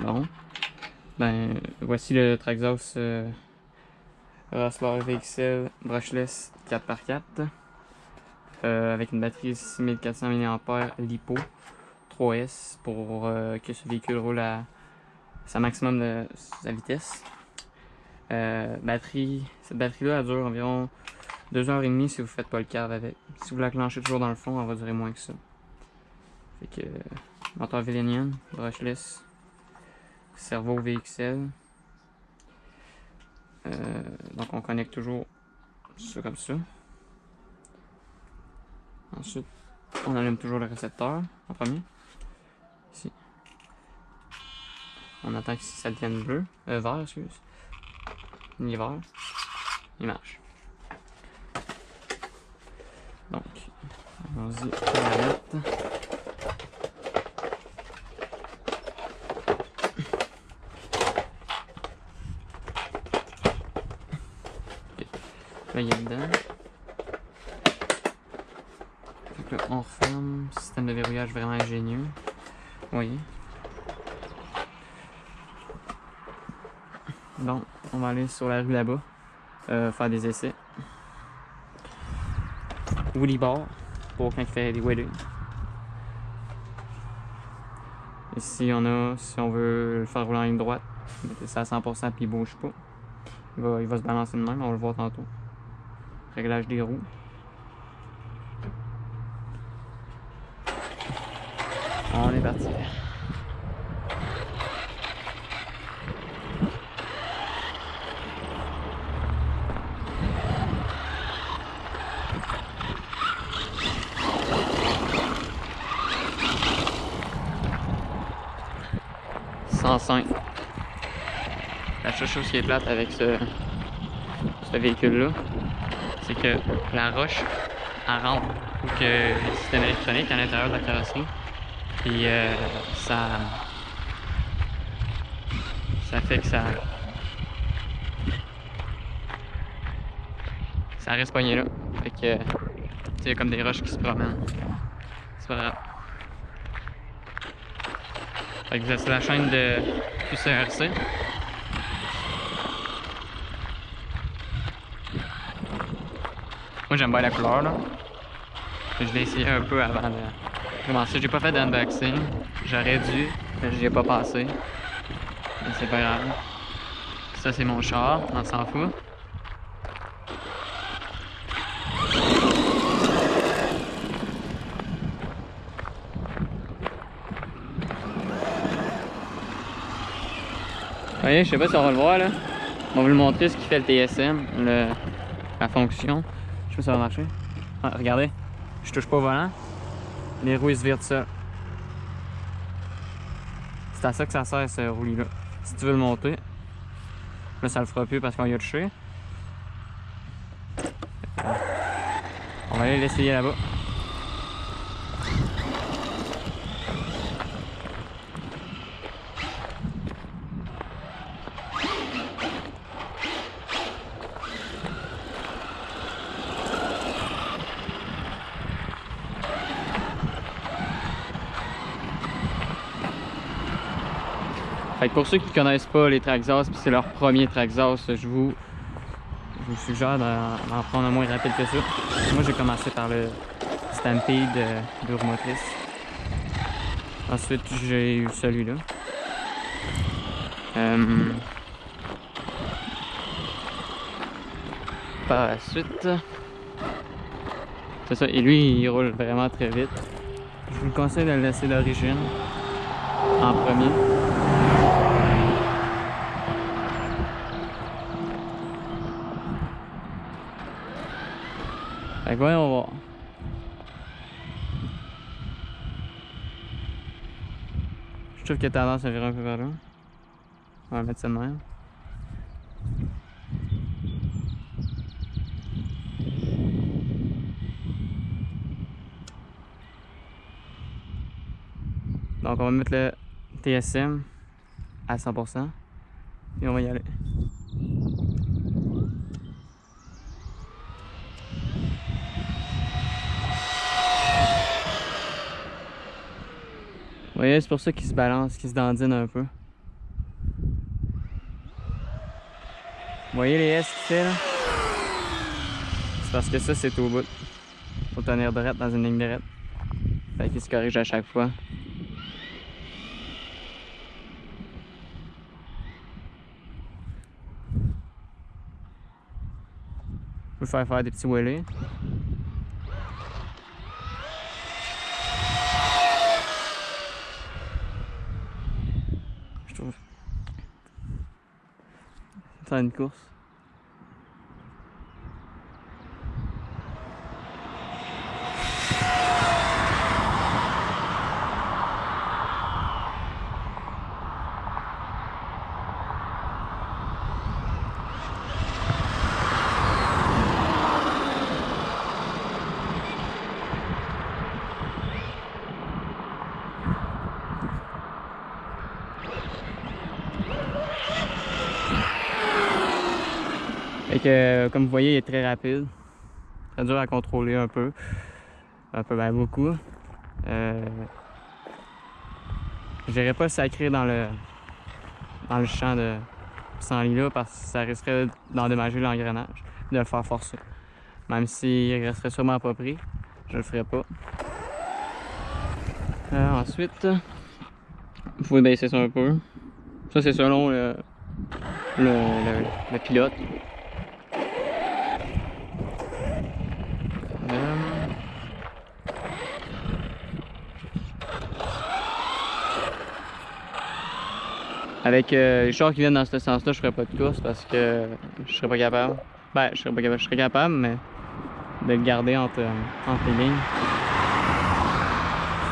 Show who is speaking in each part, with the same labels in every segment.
Speaker 1: Bon. Ben, voici le Traxxas Rustler VXL brushless 4x4 avec une batterie 6400 mAh LiPo 3S pour que ce véhicule roule à sa maximum de sa vitesse. Cette batterie-là elle dure environ 2h30 si vous ne faites pas le carb avec. Si vous l'enclenchez toujours dans le fond, elle va durer moins que ça. Fait que moteur Villenian, brushless, servo VXL. Donc on connecte toujours ça comme ça. Ensuite, on allume toujours le récepteur en premier. Ici. On attend que ça devienne bleu, vert, excuse. Il est vert. Il marche. Donc, allons-y, on la mettre. Là, il est dedans. Donc là, on referme. Système de verrouillage vraiment ingénieux. Vous voyez. Donc, on va aller sur la rue là-bas. Faire des essais. Wheelie bar pour quand il fait des wheelies. Ici, on a, si on veut le faire rouler en ligne droite, mettez ça à 100% puis il bouge pas. Il va se balancer de même, on va le voir tantôt. Réglage des roues. On est parti. La seule chose qui est plate avec ce véhicule-là, c'est que la roche, elle rentre ou que le système électronique à l'intérieur de la carrosserie. Puis ça fait que ça reste pogné là. Fait que il y a comme des roches qui se promènent. C'est pas grave. Fait que c'est la chaîne de QCRC. Moi j'aime bien la couleur là. Je l'ai essayé un peu avant de commencer. J'ai pas fait d'unboxing. J'aurais dû, mais j'y ai pas passé. Mais c'est pas grave. Ça c'est mon char, on s'en fout. Vous voyez, je sais pas si on va le voir là. On va vous le montrer ce qui fait le TSM, la fonction. Je sais pas si ça va marcher. Ah, regardez, je touche pas au volant. Les roues ils se virent tout seuls. C'est à ça que ça sert ce roulis là. Si tu veux le monter, là ça le fera plus parce qu'on y a touché. On va aller l'essayer là-bas. Fait que pour ceux qui ne connaissent pas les Traxxas, puis c'est leur premier Traxxas, je vous suggère d'en prendre un moins rapide que ça. Moi j'ai commencé par le Stampede de roue motrice. Ensuite j'ai eu celui-là. Par la suite, c'est ça, et lui il roule vraiment très vite. Je vous conseille de le laisser d'origine en premier. Fait que voyons voir. Je trouve que tendance à virer un peu vers là. On va mettre ça de même. Donc on va mettre le TSM à 100% et on va y aller. Vous voyez, c'est pour ça qu'il se balance, qu'il se dandine un peu. Vous voyez les S qu'il fait là? C'est parce que ça c'est au bout. Faut tenir droite dans une ligne droite. Fait qu'il se corrige à chaque fois. Je peux faire des petits wheelies. Je trouve. C'est une course. Et que, comme vous voyez, il est très rapide. Très dur à contrôler un peu. Ben beaucoup. Je n'irais pas le sacrer dans le champ de pissenlit là parce que ça risquerait d'endommager l'engrenage, de le faire forcer. Même s'il resterait sûrement pas pris, je le ferais pas. Ensuite, vous pouvez baisser ça un peu. Ça c'est selon le pilote. Avec les chars qui viennent dans ce sens-là, je ferais pas de course parce que je serais pas capable. Ben, je serais pas capable. Je serais capable, mais de le garder entre les lignes.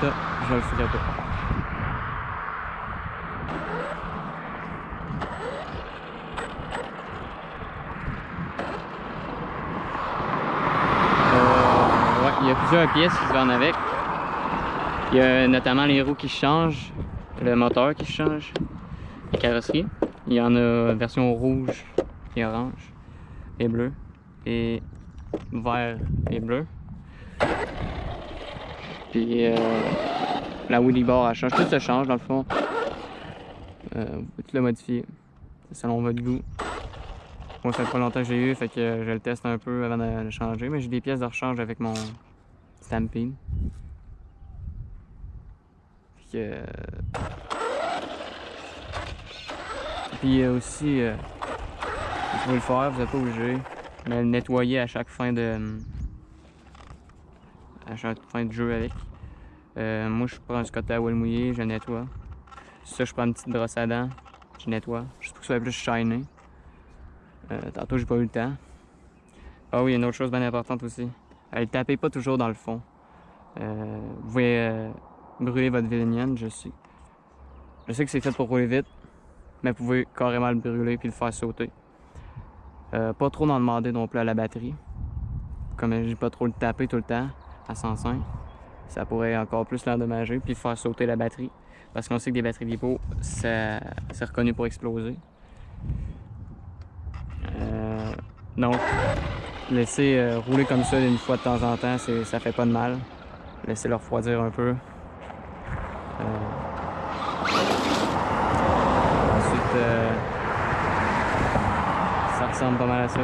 Speaker 1: Ça, je le ferais pas. Ouais, il y a plusieurs pièces qui se vendent avec. Il y a notamment les roues qui changent, le moteur qui change, la carrosserie. Il y en a version rouge et orange et bleu et vert et bleu. Puis la wheelie bar elle change, tout se change dans le fond. Vous pouvez tout le modifier, c'est selon votre goût. Moi ça fait pas longtemps que j'ai eu, fait que je le teste un peu avant de le changer, mais j'ai des pièces de rechange avec mon Stampede. Puis aussi, vous pouvez le faire, vous n'êtes pas obligé, mais le nettoyer à chaque fin de jeu avec. Moi je prends du Scott Towel mouillé, je le nettoie. Ça je prends une petite brosse à dents, je nettoie, juste pour que ça soit plus shiny. Tantôt j'ai pas eu le temps. Ah oui, il y a une autre chose bien importante aussi. Ne tapez pas toujours dans le fond. Vous pouvez brûler votre Vélinienne, je sais. Je sais que c'est fait pour rouler vite, mais vous pouvez carrément le brûler puis le faire sauter. Pas trop en demander non plus à la batterie. Comme je dis pas trop le taper tout le temps à 105, ça pourrait encore plus l'endommager puis faire sauter la batterie. Parce qu'on sait que des batteries LiPo, c'est reconnu pour exploser. Donc, laisser rouler comme ça une fois de temps en temps, ça fait pas de mal. Laissez-le refroidir un peu. Ensuite, ça ressemble pas mal à ça.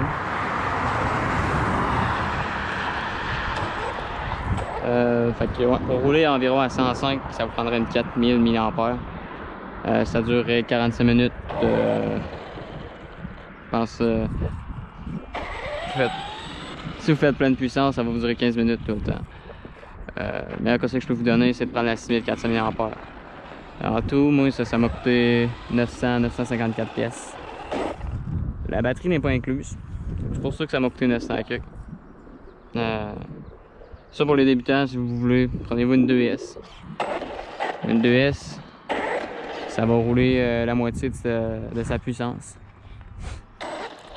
Speaker 1: Fait que, ouais, pour rouler environ à 105, ça vous prendrait une 4000 mAh. Ça durerait 45 minutes. Je pense. Si vous faites pleine puissance, ça va vous durer 15 minutes tout le temps. Le meilleur conseil que je peux vous donner, c'est de prendre la 6400 mAh. En tout, moi, ça m'a coûté 954 pièces. La batterie n'est pas incluse. C'est pour ça que ça m'a coûté 900 quelques. Ça pour les débutants, si vous voulez, prenez-vous une 2S. Une 2S, ça va rouler la moitié de sa puissance.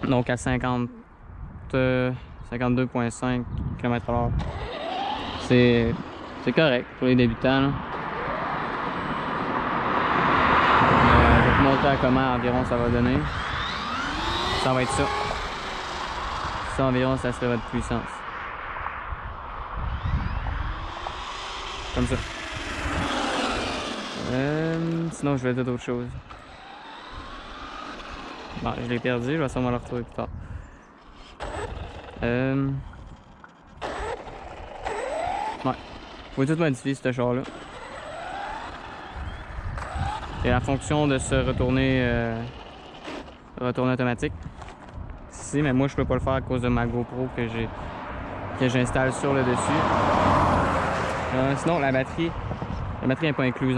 Speaker 1: Donc à 52,5 km/h. C'est correct pour les débutants. Là. Je vais vous montrer comment environ ça va donner. Ça va être ça. Ça environ, ça serait votre puissance. Comme ça. Sinon, je vais dire d'autres choses. Bon, je l'ai perdu, je vais sûrement le retrouver plus tard. Ouais. Faut tout modifier ce char-là. Il y a la fonction de se retourner, retourner automatique. Ici, mais moi je peux pas le faire à cause de ma GoPro que j'installe sur le dessus. Sinon la batterie n'est pas incluse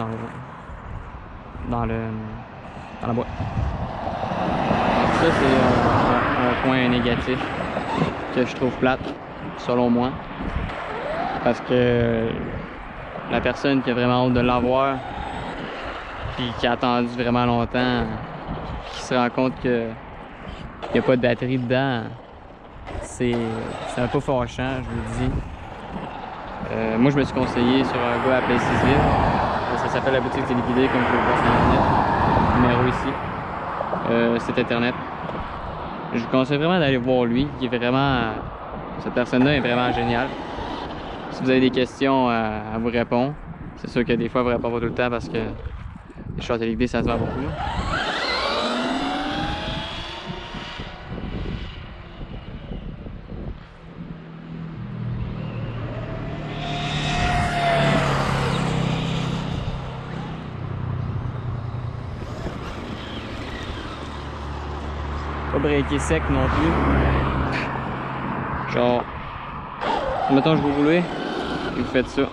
Speaker 1: dans la boîte. Ça c'est un point négatif que je trouve plate, selon moi. Parce que la personne qui a vraiment hâte de l'avoir, puis qui a attendu vraiment longtemps, qui se rend compte qu'il n'y a pas de batterie dedans, c'est un peu fâchant, je vous le dis. Moi, je me suis conseillé sur un gars appelé Cécile. Ça s'appelle La Boutique Téléguidée, comme vous pouvez le voir sur Internet. Numéro ici. Site Internet. Je vous conseille vraiment d'aller voir lui. Il est vraiment... cette personne-là est vraiment géniale. Si vous avez des questions, elle vous répond. C'est sûr que des fois, elle ne vous répond pas tout le temps parce que les chars téléguidés, ça se vend beaucoup. Pas breaker sec non plus. Genre, mettons je vous roulez et vous faites ça.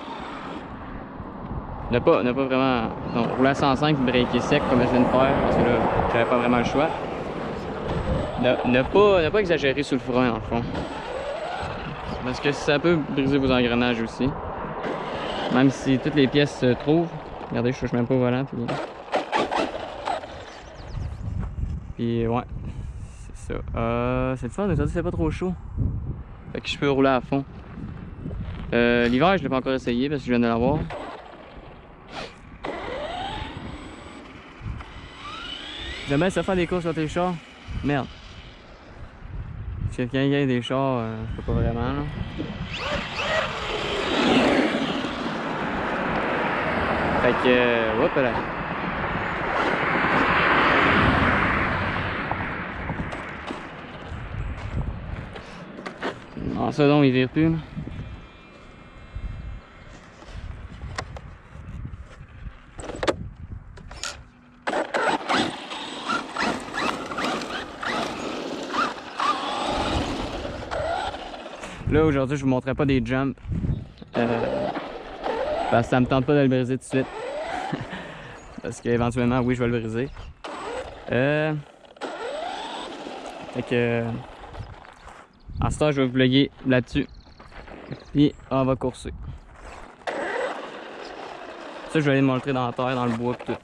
Speaker 1: Ne pas vraiment. Non, rouler à 105 et breaker sec comme je viens de faire, parce que là, j'avais pas vraiment le choix. Ne pas exagérer sur le frein dans le fond. Parce que ça peut briser vos engrenages aussi. Même si toutes les pièces se trouvent. Regardez, je touche même pas au volant. Puis ouais. C'est le fun, mais ça c'est pas trop chaud. Fait que je peux rouler à fond. L'hiver, je l'ai pas encore essayé parce que je viens de l'avoir. J'aime bien ça faire des courses sur tes chars. Merde. Si quelqu'un gagne des chars, je sais pas vraiment là. Fait que, hop là. Non, ça donc, il vire plus. Là. Là, aujourd'hui, je vous montrerai pas des jumps. Parce que ça me tente pas de le briser tout de suite. Parce qu'éventuellement, oui, je vais le briser. Fait que... en ce temps, je vais vous vlogger là-dessus. Puis, on va courser. Ça, je vais aller me montrer dans la terre, dans le bois, tout.